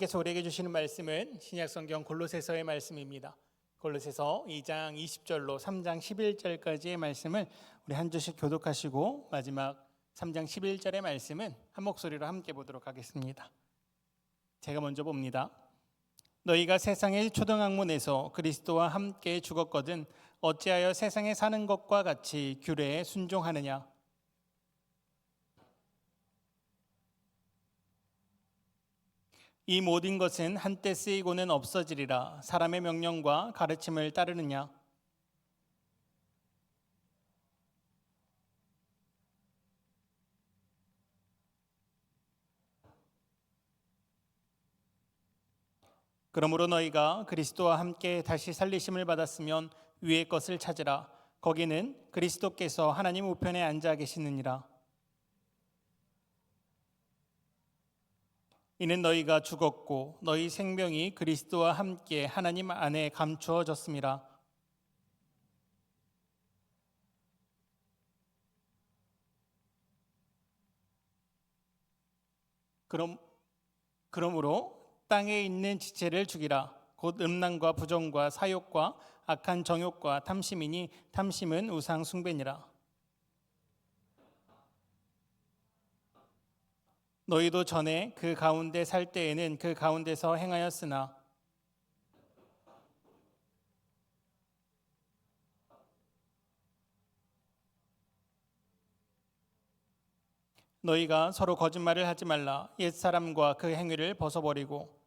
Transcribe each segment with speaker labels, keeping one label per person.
Speaker 1: 께서 우리에게 주시는 말씀은 신약성경 골로새서의 말씀입니다. 골로새서 2장 20절로 3장 11절까지의 말씀을 우리 한 주씩 교독하시고 마지막 3장 11절의 말씀은 한 목소리로 함께 보도록 하겠습니다. 제가 먼저 봅니다. 너희가 세상의 초등학문에서 그리스도와 함께 죽었거든 어찌하여 세상에 사는 것과 같이 규례에 순종하느냐. 이 모든 것은 한때 쓰이고는 없어지리라. 사람의 명령과 가르침을 따르느냐. 그러므로 너희가 그리스도와 함께 다시 살리심을 받았으면 위의 것을 찾으라. 거기는 그리스도께서 하나님 우편에 앉아 계시느니라. 이는 너희가 죽었고 너희 생명이 그리스도와 함께 하나님 안에 감추어졌음이라. 그러므로 땅에 있는 지체를 죽이라. 곧 음란과 부정과 사욕과 악한 정욕과 탐심이니 탐심은 우상 숭배니라. 너희도 전에 그 가운데 살 때에는 그 가운데서 행하였으나 너희가 서로 거짓말을 하지 말라. 옛사람과 그 행위를 벗어버리고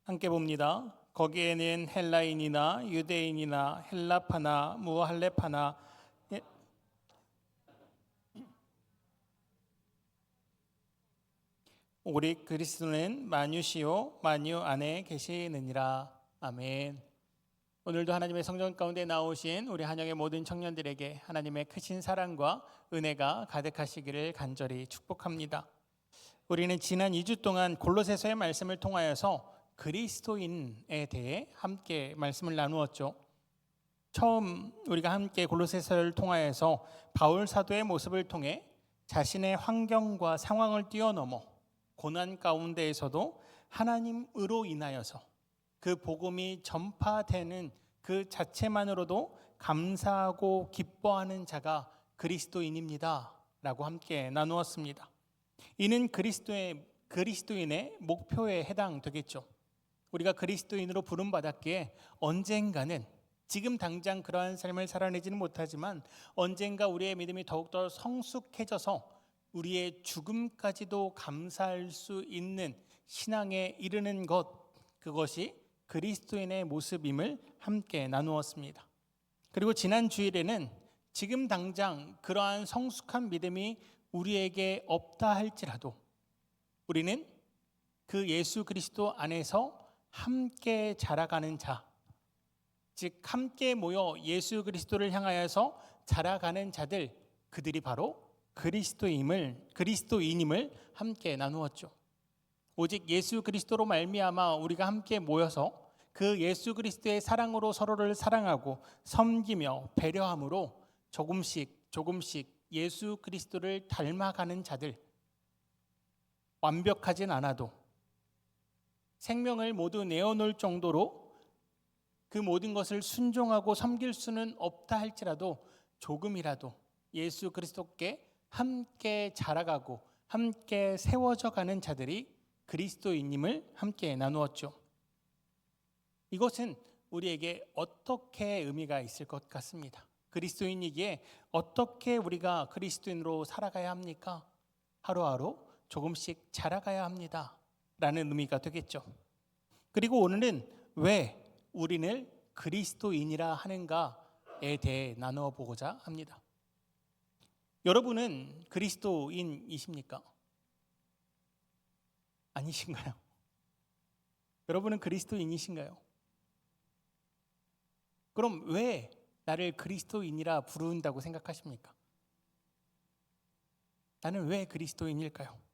Speaker 1: 함께 봅니다. 거기에는 헬라인이나 유대인이나 헬라파나 무할레파나 오직 그리스도는 만유시요 만유 안에 계시느니라. 아멘. 오늘도 하나님의 성전 가운데 나오신 우리 한영의 모든 청년들에게 하나님의 크신 사랑과 은혜가 가득하시기를 간절히 축복합니다. 우리는 지난 2주 동안 골로새서의 말씀을 통하여서 그리스도인에 대해 함께 말씀을 나누었죠. 처음 우리가 함께 골로새서를 통하여서 바울 사도의 모습을 통해 자신의 환경과 상황을 뛰어넘어 고난 가운데에서도 하나님으로 인하여서 그 복음이 전파되는 그 자체만으로도 감사하고 기뻐하는 자가 그리스도인입니다 라고 함께 나누었습니다. 이는 그리스도인의 목표에 해당되겠죠. 우리가 그리스도인으로 부름받았기에 언젠가는, 지금 당장 그러한 삶을 살아내지는 못하지만 언젠가 우리의 믿음이 더욱더 성숙해져서 우리의 죽음까지도 감사할 수 있는 신앙에 이르는 것, 그것이 그리스도인의 모습임을 함께 나누었습니다. 그리고 지난 주일에는 지금 당장 그러한 성숙한 믿음이 우리에게 없다 할지라도 우리는 그 예수 그리스도 안에서 함께 자라가는 자, 즉 함께 모여 예수 그리스도를 향하여서 자라가는 자들, 그들이 바로 그리스도인임을 함께 나누었죠. 오직 예수 그리스도로 말미암아 우리가 함께 모여서 그 예수 그리스도의 사랑으로 서로를 사랑하고 섬기며 배려함으로 조금씩 예수 그리스도를 닮아가는 자들, 완벽하진 않아도 생명을 모두 내어놓을 정도로 그 모든 것을 순종하고 섬길 수는 없다 할지라도 조금이라도 예수 그리스도께 함께 자라가고 함께 세워져 가는 자들이 그리스도인임을 함께 나누었죠. 이것은 우리에게 어떻게 의미가 있을 것 같습니다. 그리스도인이기에 어떻게 우리가 그리스도인으로 살아가야 합니까? 하루하루 조금씩 자라가야 합니다 라는 의미가 되겠죠. 그리고 오늘은 왜 우리를 그리스도인이라 하는가에 대해 나누어 보고자 합니다. 여러분은 그리스도인이십니까? 아니신가요? 여러분은 그리스도인이신가요? 그럼 왜 나를 그리스도인이라 부른다고 생각하십니까? 나는 왜 그리스도인일까요?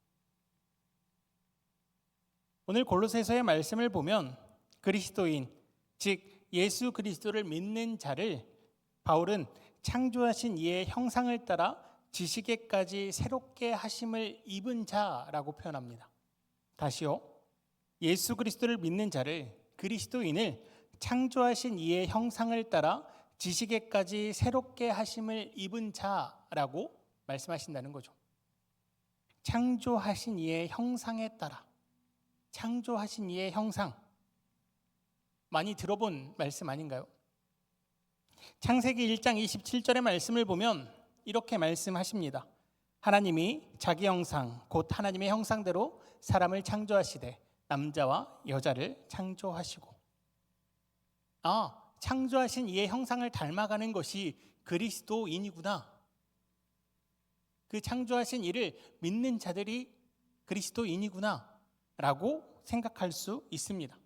Speaker 1: 오늘 골로새서의 말씀을 보면 그리스도인, 즉 예수 그리스도를 믿는 자를 바울은 창조하신 이의 형상을 따라 지식에까지 새롭게 하심을 입은 자라고 표현합니다. 다시요. 예수 그리스도를 믿는 자를, 그리스도인을 창조하신 이의 형상을 따라 지식에까지 새롭게 하심을 입은 자라고 말씀하신다는 거죠. 창조하신 이의 형상에 따라, 창조하신 이의 형상, 많이 들어본 말씀 아닌가요? 창세기 1장 27절의 말씀을 보면 이렇게 말씀하십니다. 하나님이 자기 형상 곧 하나님의 형상대로 사람을 창조하시되 남자와 여자를 창조하시고. 창조하신 이의 형상을 닮아가는 것이 그리스도인이구나. 그 창조하신 이를 믿는 자들이 그리스도인이구나 라고 생각할 수 있습니다.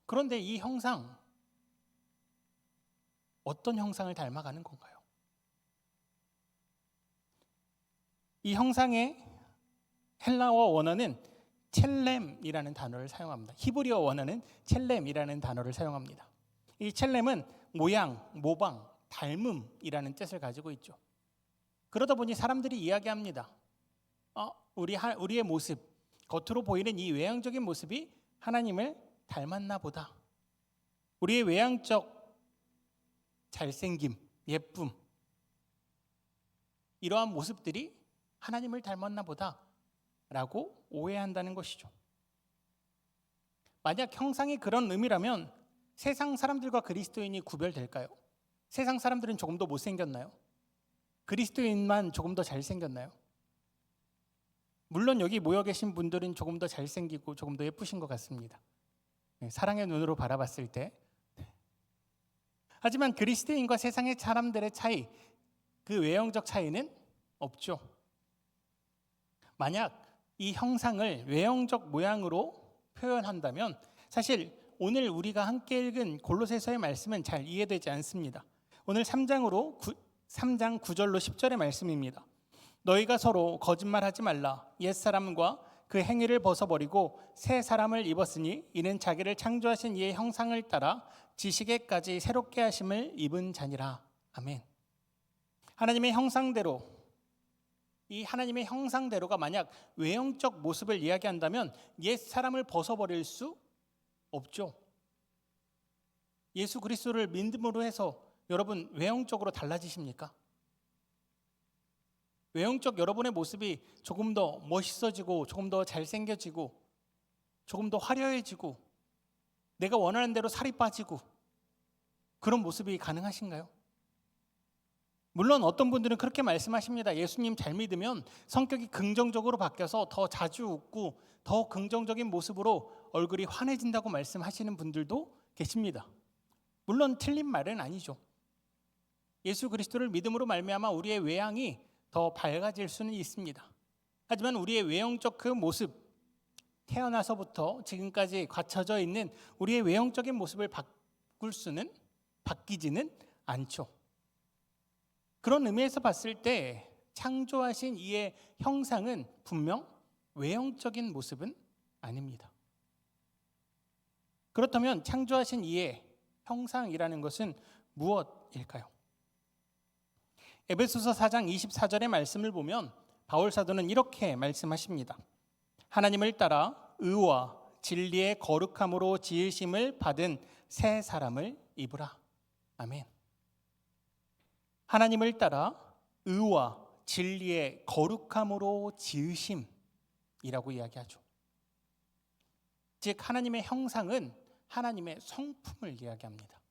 Speaker 1: 그런데 이 형상, 어떤 형상을 닮아가는 건가요? 이 형상의 헬라어 원어는 첼렘이라는 단어를 사용합니다. 히브리어 원어는 첼렘이라는 단어를 사용합니다. 이 첼렘은 모양, 모방, 닮음이라는 뜻을 가지고 있죠. 그러다 보니 사람들이 이야기합니다. 우리의 모습, 겉으로 보이는 이 외향적인 모습이 하나님을 닮았나 보다. 우리의 외향적 잘생김, 예쁨, 이러한 모습들이 하나님을 닮았나 보다 라고 오해한다는 것이죠. 만약 형상이 그런 의미라면 세상 사람들과 그리스도인이 구별될까요? 세상 사람들은 조금 더 못생겼나요? 그리스도인만 조금 더 잘생겼나요? 물론 여기 모여 계신 분들은 조금 더 잘생기고 조금 더 예쁘신 것 같습니다. 사랑의 눈으로 바라봤을 때. 하지만 그리스도인과 세상의 사람들의 차이, 그 외형적 차이는 없죠. 만약 이 형상을 외형적 모양으로 표현한다면 사실 오늘 우리가 함께 읽은 골로새서의 말씀은 잘 이해되지 않습니다. 오늘 3장 9절로 10절의 말씀입니다. 너희가 서로 거짓말하지 말라. 옛사람과 그 행위를 벗어버리고 새 사람을 입었으니 이는 자기를 창조하신 이의 형상을 따라 지식에까지 새롭게 하심을 입은 자니라. 아멘. 하나님의 형상대로, 이 하나님의 형상대로가 만약 외형적 모습을 이야기한다면 옛 사람을 벗어버릴 수 없죠. 예수 그리스도를 믿음으로 해서 여러분 외형적으로 달라지십니까? 외형적 여러분의 모습이 조금 더 멋있어지고 조금 더 잘생겨지고 조금 더 화려해지고 내가 원하는 대로 살이 빠지고 그런 모습이 가능하신가요? 물론 어떤 분들은 그렇게 말씀하십니다. 예수님 잘 믿으면 성격이 긍정적으로 바뀌어서 더 자주 웃고 더 긍정적인 모습으로 얼굴이 환해진다고 말씀하시는 분들도 계십니다. 물론 틀린 말은 아니죠. 예수 그리스도를 믿음으로 말미암아 우리의 외양이 더 밝아질 수는 있습니다. 하지만 우리의 외형적 그 모습, 태어나서부터 지금까지 갖춰져 있는 우리의 외형적인 모습을 바뀌지는 않죠. 그런 의미에서 봤을 때 창조하신 이의 형상은 분명 외형적인 모습은 아닙니다. 그렇다면 창조하신 이의 형상이라는 것은 무엇일까요? 에베소서 4장 24절의 말씀을 보면 바울 사도는 이렇게 말씀하십니다. 하나님을 따라 의와 진리의 거룩함으로 지으심을 받은 새 사람을 입으라. 아멘. 하나님을 따라 의와 진리의 거룩함으로 지으심이라고 이야기하죠. 즉 하나님의 형상은 하나님의 성품을 이야기합니다.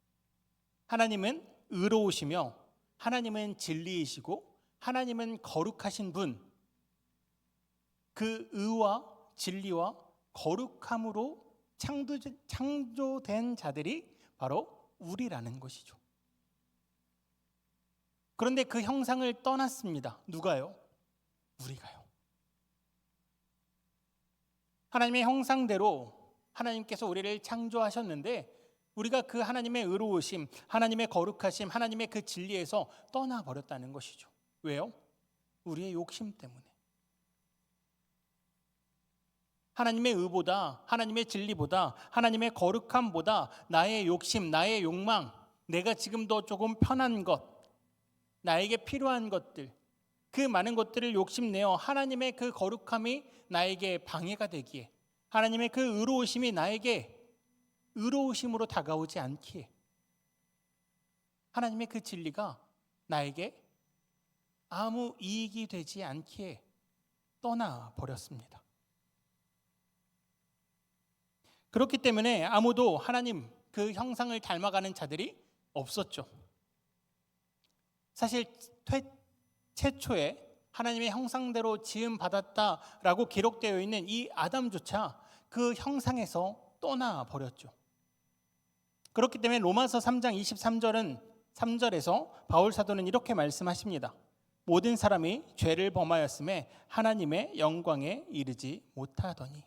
Speaker 1: 하나님은 의로우시며 하나님은 진리이시고 하나님은 거룩하신 분, 그 의와 진리와 거룩함으로 창조된 자들이 바로 우리라는 것이죠. 그런데 그 형상을 떠났습니다. 누가요? 우리가요. 하나님의 형상대로 하나님께서 우리를 창조하셨는데 우리가 그 하나님의 의로우심, 하나님의 거룩하심, 하나님의 그 진리에서 떠나버렸다는 것이죠. 왜요? 우리의 욕심 때문에. 하나님의 의보다, 하나님의 진리보다, 하나님의 거룩함보다 나의 욕심, 나의 욕망, 내가 지금 더 조금 편한 것, 나에게 필요한 것들, 그 많은 것들을 욕심내어 하나님의 그 거룩함이 나에게 방해가 되기에, 하나님의 그 의로우심이 나에게 의로우심으로 다가오지 않기에, 하나님의 그 진리가 나에게 아무 이익이 되지 않기에 떠나버렸습니다. 그렇기 때문에 아무도 하나님 그 형상을 닮아가는 자들이 없었죠. 사실 최초에 하나님의 형상대로 지음받았다라고 기록되어 있는 이 아담조차 그 형상에서 떠나버렸죠. 그렇기 때문에 로마서 3장 23절에서 바울 사도는 이렇게 말씀하십니다. 모든 사람이 죄를 범하였음에 하나님의 영광에 이르지 못하더니.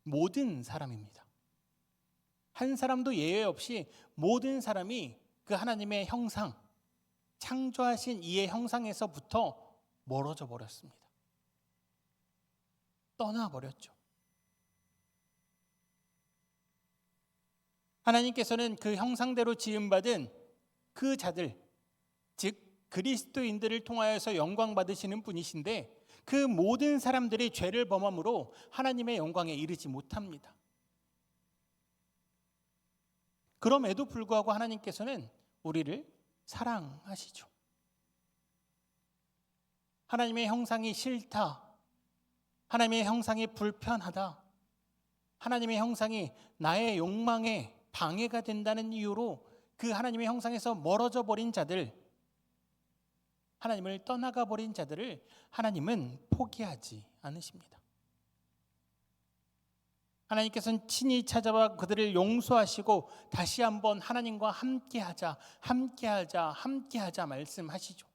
Speaker 1: 모든 사람입니다. 한 사람도 예외 없이 모든 사람이 그 하나님의 형상, 창조하신 이의 형상에서부터 멀어져 버렸습니다. 떠나버렸죠. 하나님께서는 그 형상대로 지음받은 그 자들, 즉 그리스도인들을 통하여서 영광 받으시는 분이신데, 그 모든 사람들이 죄를 범함으로 하나님의 영광에 이르지 못합니다. 그럼에도 불구하고 하나님께서는 우리를 사랑하시죠. 하나님의 형상이 싫다, 하나님의 형상이 불편하다, 하나님의 형상이 나의 욕망에 방해가 된다는 이유로 그 하나님의 형상에서 멀어져 버린 자들, 하나님을 떠나가 버린 자들을 하나님은 포기하지 않으십니다. 하나님께서는 친히 찾아와 그들을 용서하시고 다시 한번 하나님과 함께하자 말씀하시죠.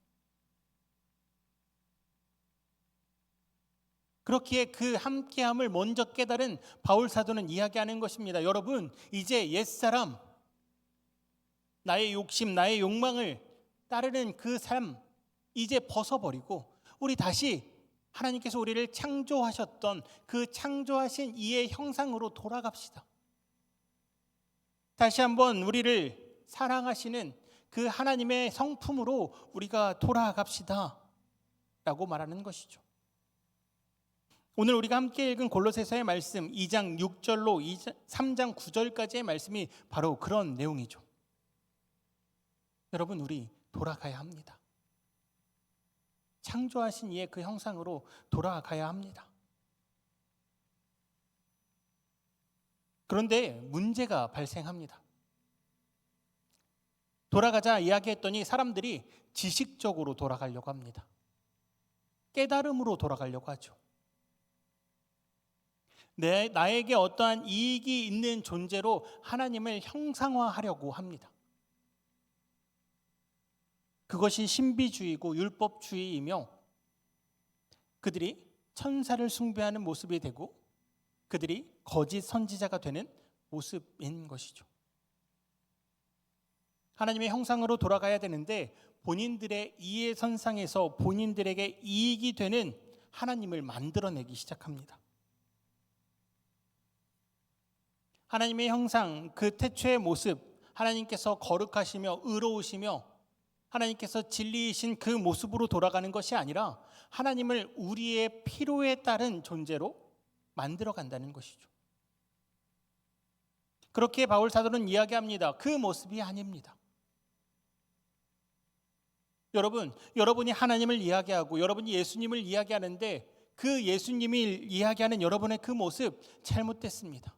Speaker 1: 그렇기에 그 함께함을 먼저 깨달은 바울 사도는 이야기하는 것입니다. 여러분, 이제 옛사람, 나의 욕심, 나의 욕망을 따르는 그 삶 이제 벗어버리고 우리 다시 하나님께서 우리를 창조하셨던 그 창조하신 이의 형상으로 돌아갑시다. 다시 한번 우리를 사랑하시는 그 하나님의 성품으로 우리가 돌아갑시다 라고 말하는 것이죠. 오늘 우리가 함께 읽은 골로새서의 말씀 2장 6절로 3장 9절까지의 말씀이 바로 그런 내용이죠. 여러분, 우리 돌아가야 합니다. 창조하신 이의 그 형상으로 돌아가야 합니다. 그런데 문제가 발생합니다. 돌아가자 이야기했더니 사람들이 지식적으로 돌아가려고 합니다. 깨달음으로 돌아가려고 하죠. 나에게 어떠한 이익이 있는 존재로 하나님을 형상화하려고 합니다. 그것이 신비주의고 율법주의이며 그들이 천사를 숭배하는 모습이 되고 그들이 거짓 선지자가 되는 모습인 것이죠. 하나님의 형상으로 돌아가야 되는데 본인들의 이해 선상에서 본인들에게 이익이 되는 하나님을 만들어내기 시작합니다. 하나님의 형상, 그 태초의 모습, 하나님께서 거룩하시며 의로우시며 하나님께서 진리이신 그 모습으로 돌아가는 것이 아니라 하나님을 우리의 필요에 따른 존재로 만들어 간다는 것이죠. 그렇게 바울 사도는 이야기합니다. 그 모습이 아닙니다. 여러분이 하나님을 이야기하고 여러분이 예수님을 이야기하는데 그 예수님이 이야기하는 여러분의 그 모습 잘못됐습니다.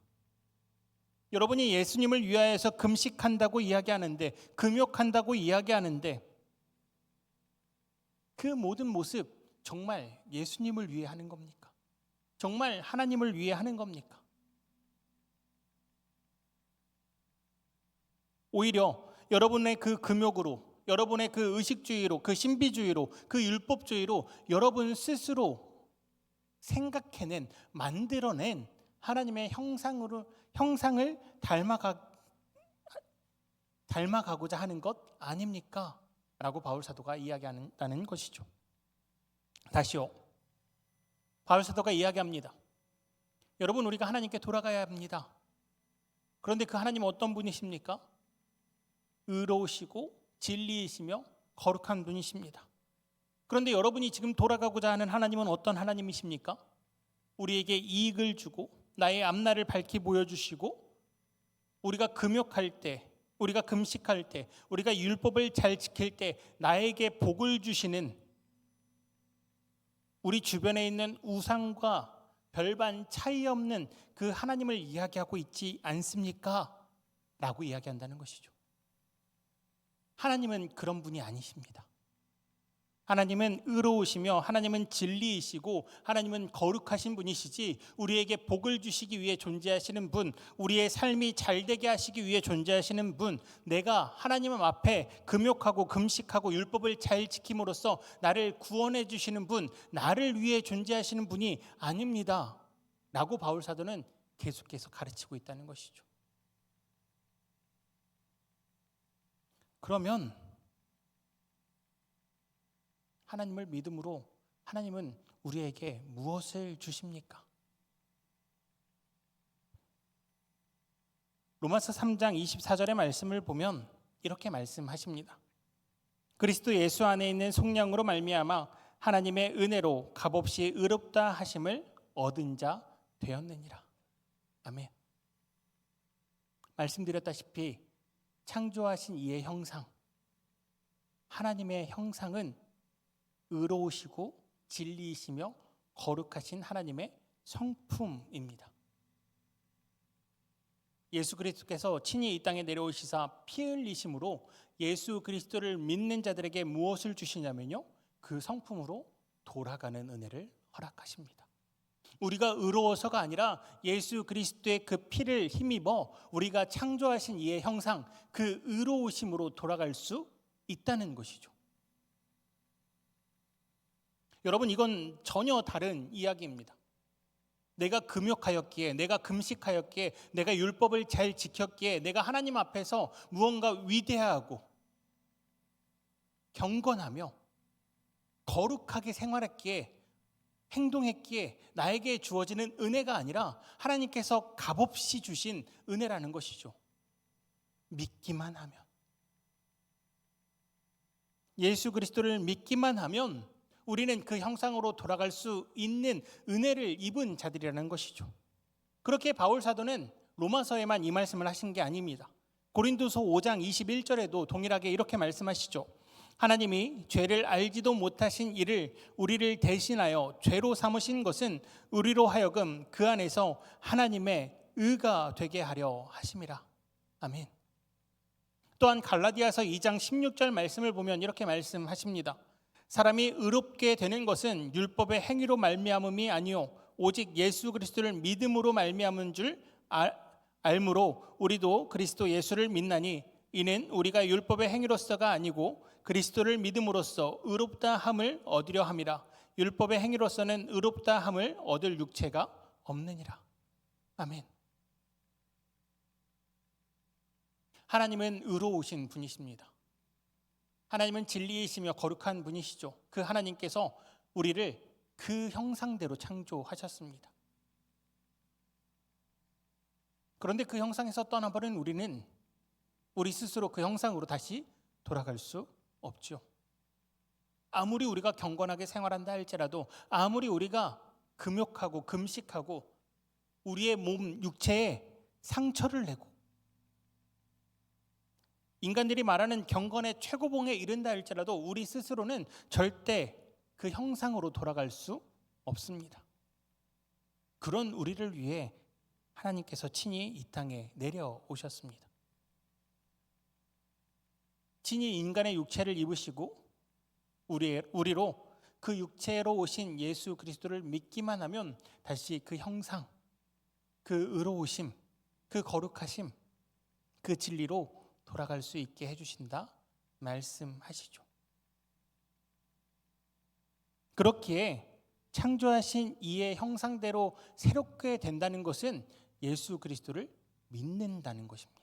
Speaker 1: 여러분이 예수님을 위하여서 금식한다고 이야기하는데 금욕한다고 이야기하는데 그 모든 모습 정말 예수님을 위해 하는 겁니까? 정말 하나님을 위해 하는 겁니까? 오히려 여러분의 그 금욕으로, 여러분의 그 의식주의로, 그 신비주의로, 그 율법주의로 여러분 스스로 생각해낸, 만들어낸 하나님의 형상을 닮아가고자 하는 것 아닙니까? 라고 바울 사도가 이야기한다는 것이죠. 다시요. 바울 사도가 이야기합니다. 여러분, 우리가 하나님께 돌아가야 합니다. 그런데 그 하나님은 어떤 분이십니까? 의로우시고 진리이시며 거룩한 분이십니다. 그런데 여러분이 지금 돌아가고자 하는 하나님은 어떤 하나님이십니까? 우리에게 이익을 주고 나의 앞날을 밝히 보여주시고 우리가 금욕할 때, 우리가 금식할 때, 우리가 율법을 잘 지킬 때 나에게 복을 주시는, 우리 주변에 있는 우상과 별반 차이 없는 그 하나님을 이야기하고 있지 않습니까? 라고 이야기한다는 것이죠. 하나님은 그런 분이 아니십니다. 하나님은 의로우시며 하나님은 진리이시고 하나님은 거룩하신 분이시지 우리에게 복을 주시기 위해 존재하시는 분, 우리의 삶이 잘되게 하시기 위해 존재하시는 분, 내가 하나님 앞에 금욕하고 금식하고 율법을 잘 지킴으로써 나를 구원해 주시는 분, 나를 위해 존재하시는 분이 아닙니다 라고 바울 사도는 계속해서 가르치고 있다는 것이죠. 그러면 하나님을 믿음으로 하나님은 우리에게 무엇을 주십니까? 로마서 3장 24절의 말씀을 보면 이렇게 말씀하십니다. 그리스도 예수 안에 있는 속량으로 말미암아 하나님의 은혜로 값없이 의롭다 하심을 얻은 자 되었느니라. 아멘. 말씀드렸다시피 창조하신 이의 형상, 하나님의 형상은 의로우시고 진리이시며 거룩하신 하나님의 성품입니다. 예수 그리스도께서 친히 이 땅에 내려오시사 피 흘리심으로 예수 그리스도를 믿는 자들에게 무엇을 주시냐면요, 그 성품으로 돌아가는 은혜를 허락하십니다. 우리가 의로워서가 아니라 예수 그리스도의 그 피를 힘입어 우리가 창조하신 이의 형상, 그 의로우심으로 돌아갈 수 있다는 것이죠. 여러분, 이건 전혀 다른 이야기입니다. 내가 금욕하였기에, 내가 금식하였기에, 내가 율법을 잘 지켰기에, 내가 하나님 앞에서 무언가 위대하고 경건하며 거룩하게 생활했기에, 행동했기에 나에게 주어지는 은혜가 아니라 하나님께서 값없이 주신 은혜라는 것이죠. 믿기만 하면, 예수 그리스도를 믿기만 하면 우리는 그 형상으로 돌아갈 수 있는 은혜를 입은 자들이라는 것이죠. 그렇게 바울 사도는 로마서에만 이 말씀을 하신 게 아닙니다. 고린도서 5장 21절에도 동일하게 이렇게 말씀하시죠. 하나님이 죄를 알지도 못하신 이를 우리를 대신하여 죄로 삼으신 것은 우리로 하여금 그 안에서 하나님의 의가 되게 하려 하심이라. 아멘. 또한 갈라디아서 2장 16절 말씀을 보면 이렇게 말씀하십니다. 사람이 의롭게 되는 것은 율법의 행위로 말미암음이 아니요 오직 예수 그리스도를 믿음으로 말미암은 줄 알므로 우리도 그리스도 예수를 믿나니 이는 우리가 율법의 행위로서가 아니고 그리스도를 믿음으로써 의롭다 함을 얻으려 함이라. 율법의 행위로서는 의롭다 함을 얻을 육체가 없느니라. 아멘. 하나님은 의로우신 분이십니다. 하나님은 진리이시며 거룩한 분이시죠. 그 하나님께서 우리를 그 형상대로 창조하셨습니다. 그런데 그 형상에서 떠나버린 우리는 우리 스스로 그 형상으로 다시 돌아갈 수 없죠. 아무리 우리가 경건하게 생활한다 할지라도, 아무리 우리가 금욕하고 금식하고 우리의 몸 육체에 상처를 내고 인간들이 말하는 경건의 최고봉에 이른다 할지라도 우리 스스로는 절대 그 형상으로 돌아갈 수 없습니다. 그런 우리를 위해 하나님께서 친히 이 땅에 내려오셨습니다. 친히 인간의 육체를 입으시고 우리로 그 육체로 오신 예수 그리스도를 믿기만 하면 다시 그 형상, 그 의로우심, 그 거룩하심, 그 진리로 돌아갈 수 있게 해주신다 말씀하시죠. 그렇기에 창조하신 이의 형상대로 새롭게 된다는 것은 예수 그리스도를 믿는다는 것입니다.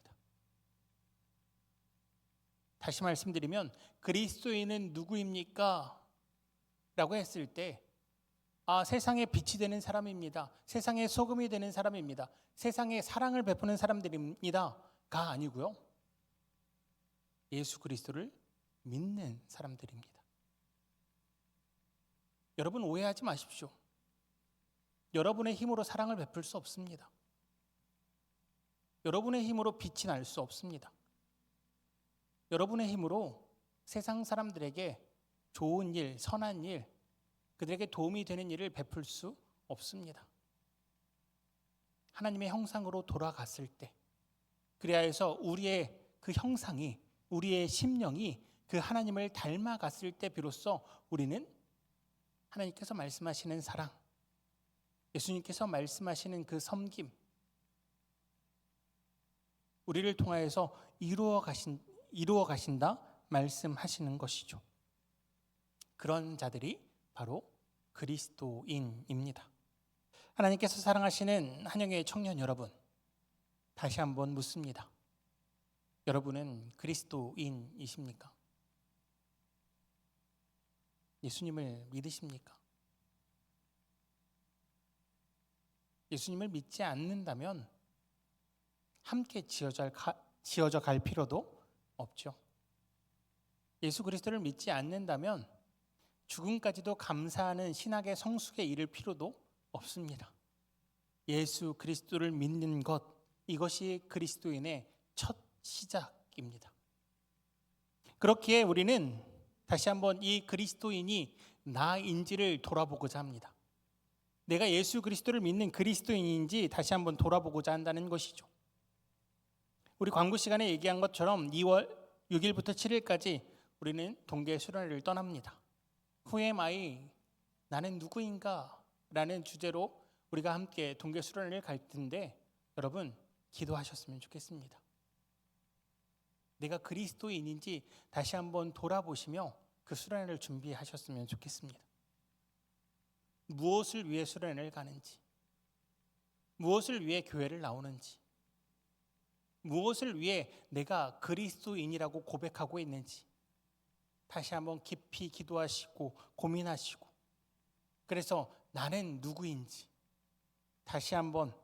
Speaker 1: 다시 말씀드리면 그리스도인은 누구입니까? 라고 했을 때 세상에 빛이 되는 사람입니다. 세상에 소금이 되는 사람입니다. 세상에 사랑을 베푸는 사람들입니다가 아니고요. 예수 그리스도를 믿는 사람들입니다. 여러분 오해하지 마십시오. 여러분의 힘으로 사랑을 베풀 수 없습니다. 여러분의 힘으로 빛이 날 수 없습니다. 여러분의 힘으로 세상 사람들에게 좋은 일, 선한 일, 그들에게 도움이 되는 일을 베풀 수 없습니다. 하나님의 형상으로 돌아갔을 때, 그래야 해서 우리의 그 형상이, 우리의 심령이 그 하나님을 닮아갔을 때 비로소 우리는 하나님께서 말씀하시는 사랑, 예수님께서 말씀하시는 그 섬김, 우리를 통하여서 이루어 가신다 말씀하시는 것이죠. 그런 자들이 바로 그리스도인입니다. 하나님께서 사랑하시는 한영의 청년 여러분, 다시 한번 묻습니다. 여러분은 그리스도인이십니까? 예수님을 믿으십니까? 예수님을 믿지 않는다면 함께 지어져 갈 필요도 없죠. 예수 그리스도를 믿지 않는다면 죽음까지도 감사하는 신학의 성숙에 이를 필요도 없습니다. 예수 그리스도를 믿는 것, 이것이 그리스도인의 첫 시작입니다. 그렇기에 우리는 다시 한번 이 그리스도인이 나인지를 돌아보고자 합니다. 내가 예수 그리스도를 믿는 그리스도인인지 다시 한번 돌아보고자 한다는 것이죠. 우리 광고 시간에 얘기한 것처럼 2월 6일부터 7일까지 우리는 동계 수련회를 떠납니다. Who am I? 나는 누구인가? 라는 주제로 우리가 함께 동계 수련회를 갈 텐데 여러분 기도하셨으면 좋겠습니다. 내가 그리스도인인지 다시 한번 돌아보시며 그 수련회를 준비하셨으면 좋겠습니다. 무엇을 위해 수련회를 가는지, 무엇을 위해 교회를 나오는지, 무엇을 위해 내가 그리스도인이라고 고백하고 있는지 다시 한번 깊이 기도하시고 고민하시고, 그래서 나는 누구인지 다시 한번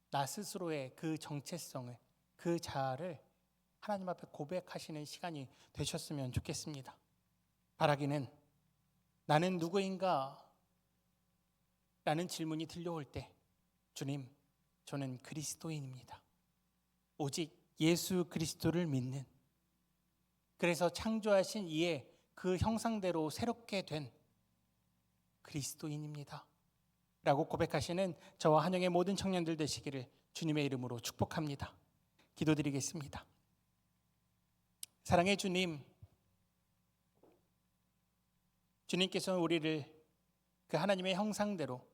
Speaker 1: 나 스스로의 그 정체성을, 그 자아를 하나님 앞에 고백하시는 시간이 되셨으면 좋겠습니다. 바라기는 나는 누구인가? 라는 질문이 들려올 때 주님, 저는 그리스도인입니다. 오직 예수 그리스도를 믿는, 그래서 창조하신 이의 그 형상대로 새롭게 된 그리스도인입니다. 라고 고백하시는 저와 한영의 모든 청년들 되시기를 주님의 이름으로 축복합니다. 기도드리겠습니다. 사랑의 주님, 주님께서는 우리를 그 하나님의 형상대로,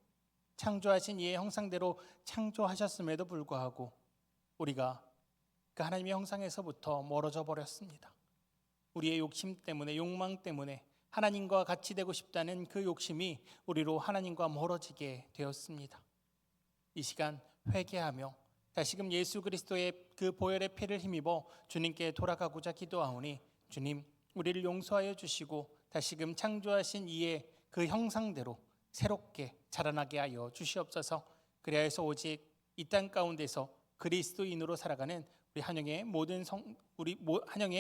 Speaker 1: 창조하신 이의 형상대로 창조하셨음에도 불구하고 우리가 그 하나님의 형상에서부터 멀어져 버렸습니다. 우리의 욕심 때문에, 욕망 때문에 하나님과 같이 되고 싶다는 그 욕심이 우리로 하나님과 멀어지게 되었습니다. 이 시간 회개하며 다시금 예수 그리스도의 그 보혈의 피를 힘입어 주님께 돌아가고자 기도하오니 주님, 우리를 용서하여 주시고 다시금 창조하신 이의 그 형상대로 새롭게 자라나게 하여 주시옵소서. 그리하여서 오직 이 땅 가운데서 그리스도인으로 살아가는 우리 한영의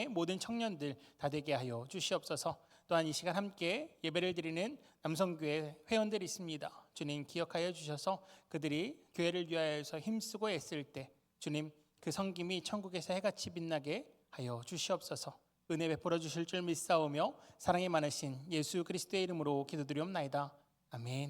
Speaker 1: 모든 청년들 다 되게 하여 주시옵소서. 또한 이 시간 함께 예배를 드리는 남성교회 회원들이 있습니다. 주님 기억하여 주셔서 그들이 교회를 위하여서 힘쓰고 애쓸 때 주님 그 섬김이 천국에서 해같이 빛나게 하여 주시옵소서. 은혜 베풀어 주실 줄 믿사오며 사랑이 많으신 예수 그리스도의 이름으로 기도드리옵나이다. 아멘.